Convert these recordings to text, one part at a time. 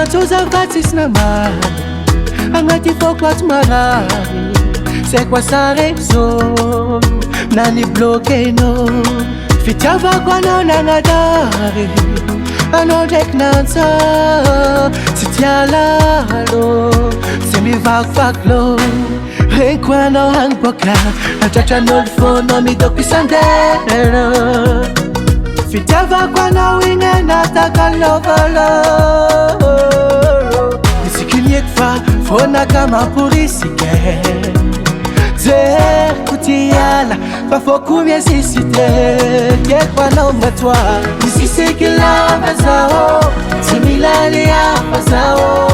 Zavatis naman ang atifokot marami. C'est quoi sa raison na ni-bloke no? Fitiava kwa no nangadari ano dek nansa si tialalo si mi vaklo Hey kwa no hang poka achacha nol fono mi doki sandero Fitiava kwa no winge nataka lovalo Nisikinyek fa fona kama purisike Zer kutiala Pafoku miesisite Kiekwa na umatwa Nisisiki-la bazao Similani ya bazao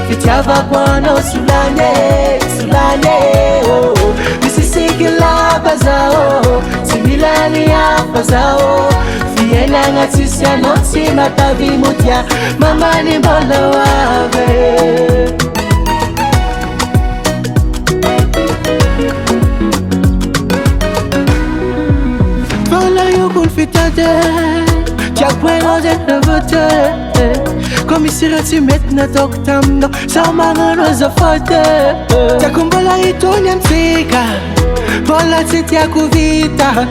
Kitiava kwa no sulane Nisisiki-la bazao Similani ya bazao Fiena ngatisia notsi matavi mutia Mama ni mbola wabe Tiens bueno de vote Comme si tu metna doktam no Sama no za fote Tia kumbola itonya msika Bola titia kuvita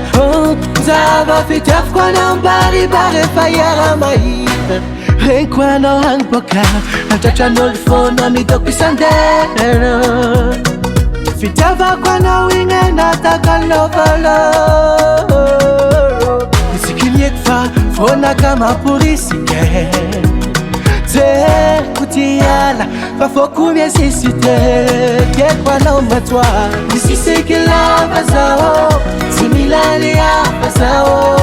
Zava fitiaf kwa na mbari bare fayara mahipe Hey kwa no hang poka Antacha nol fono mi doki sandero Fitiava kwa na winge nataka lovalo Fona kama purisike Zer kutiala Pafoku miesisite Kiekwa na umatwa Nisisiki-la bazao Similani ya bazao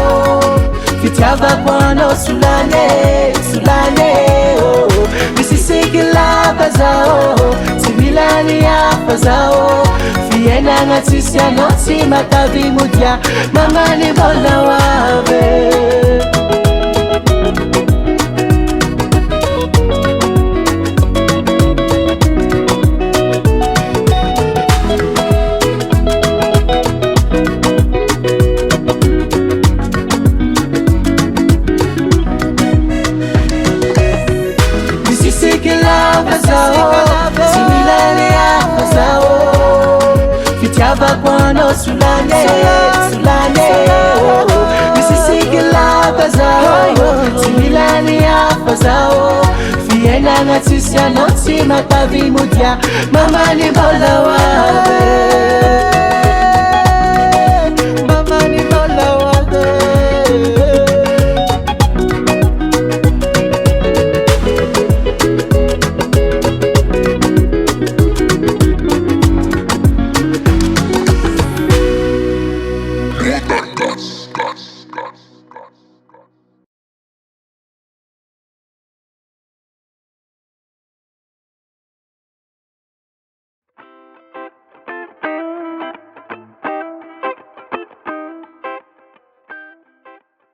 Fitiava kwa no sulane Nisisiki-la bazao Similani ya bazao Fiena ngatisia notsi matavi mutia Mama ni bola wabe Similani ya bazao Fitiava kwa no sulane Nisisiki-la bazao Similani ya bazao Fiena ngatisia notsi matavi mutia Mama ni bola wabe